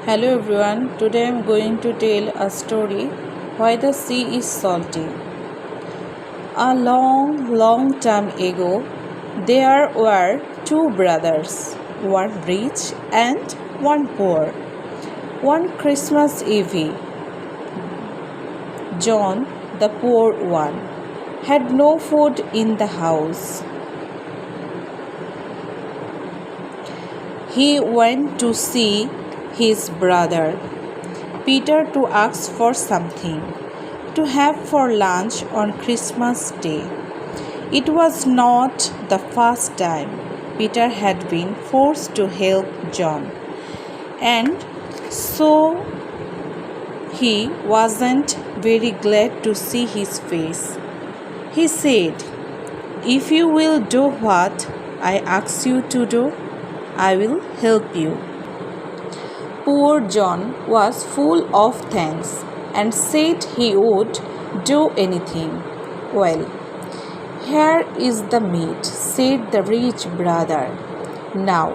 Hello everyone, today I am going to tell a story why the sea is salty. A long time ago, there were two brothers, one rich and one poor. One Christmas Eve, John, the poor one, had no food in the house. He went to see his brother Peter to ask for something to have for lunch on Christmas Day. It was not the first time Peter had been forced to help John, and so he wasn't very glad to see his face. He said, "If you will do what I ask you to do, I will help you." Poor John was full of thanks and said he would do anything. "Well, here is the meat," said the rich brother. "Now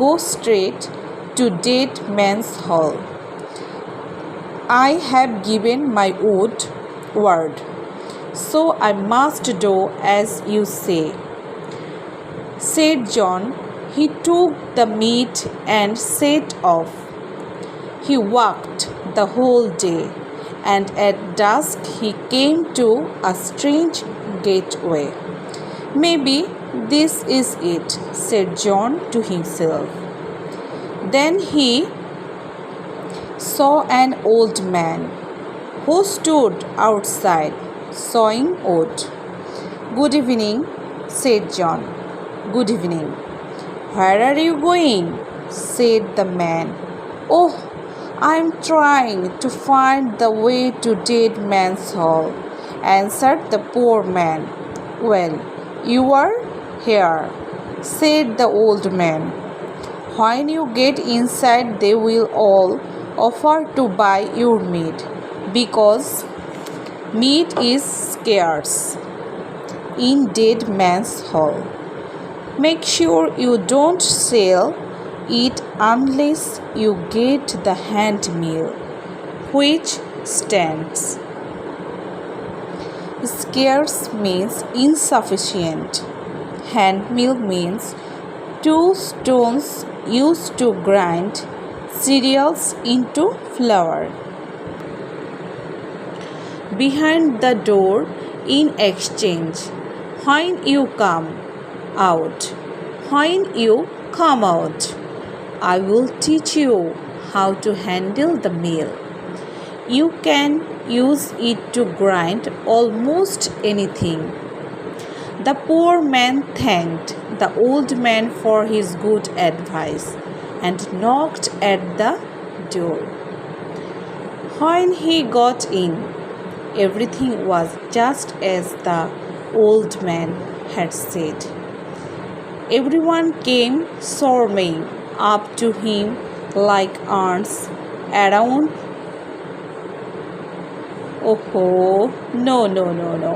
go straight to Dead Man's Hall. I have given my word, so I must do as you say," said John. He took the meat and set off. He walked the whole day, and at dusk he came to a strange gateway. "Maybe this is it," said John to himself. Then he saw an old man who stood outside sawing wood. "Good evening," said John. "Good evening." "Where are you going?" said the man. "Oh, I am trying to find the way to Dead Man's Hall," answered the poor man. "Well, you are here," said the old man. "When you get inside, they will all offer to buy your meat, because meat is scarce in Dead Man's Hall. Make sure you don't sell it unless you get the hand meal, which stands. Scarce means insufficient. Hand meal means 2 stones used to grind cereals into flour. Behind the door in exchange. When you come out, I will teach you how to handle the meal. You can use it to grind almost anything." The poor man thanked the old man for his good advice and knocked at the door. When he got in, everything was just as the old man had said. Everyone came swarming up to him like ants around. No.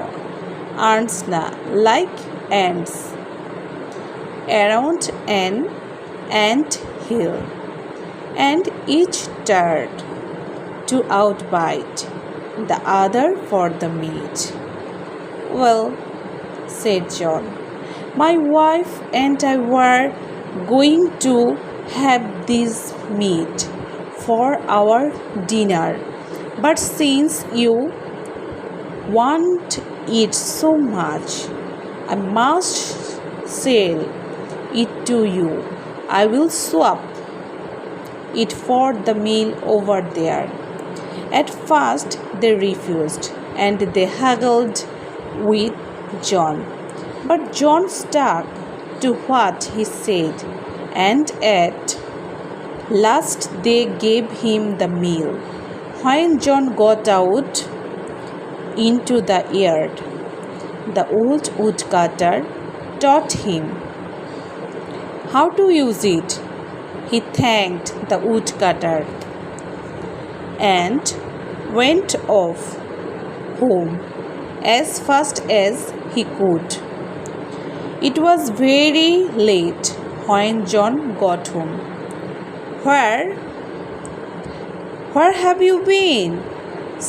Ants like ants around an ant hill, and each tried to outbite the other for the meat. "Well," said John, "my wife and I were going to have this meat for our dinner, but since you want it so much, I must sell it to you. I will swap it for the meal over there." At first they refused, and they haggled with John. But John stuck to what he said, and at last they gave him the meal. When John got out into the yard, the old woodcutter taught him how to use it. He thanked the woodcutter and went off home as fast as he could. It was very late when John got home. "Where "Where have you been?"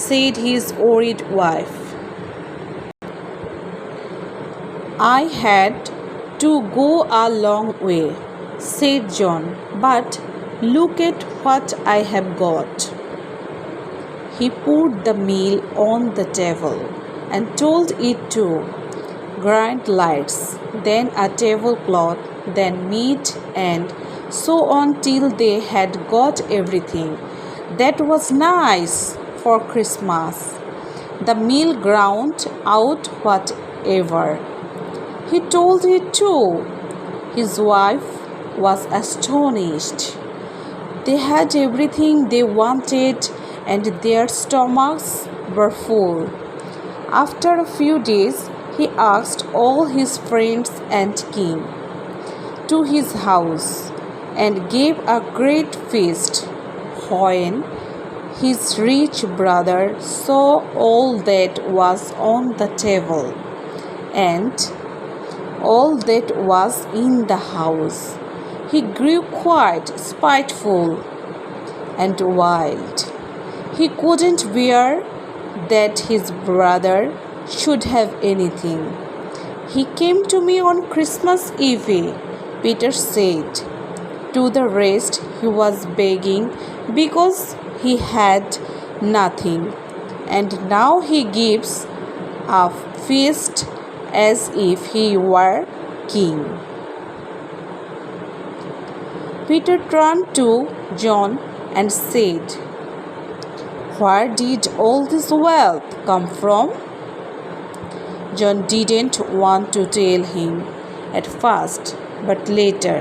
said his worried wife. "I had to go a long way," said John, "but look at what I have got." He put the meal on the table and told it to grind lights, then a tablecloth, then meat, and so on till they had got everything that was nice for Christmas. The meal ground out whatever he told it to. His wife was astonished. They had everything they wanted and their stomachs were full. After a few days, he asked all his friends and kin to his house and gave a great feast. When his rich brother saw all that was on the table and all that was in the house, he grew quite spiteful and wild. He couldn't bear that his brother should have anything. "He came to me on Christmas Eve," Peter said. To the rest, he was begging because he had nothing, and now he gives a feast as if he were king. Peter turned to John and said, "Where did all this wealth come from?" John didn't want to tell him at first, but later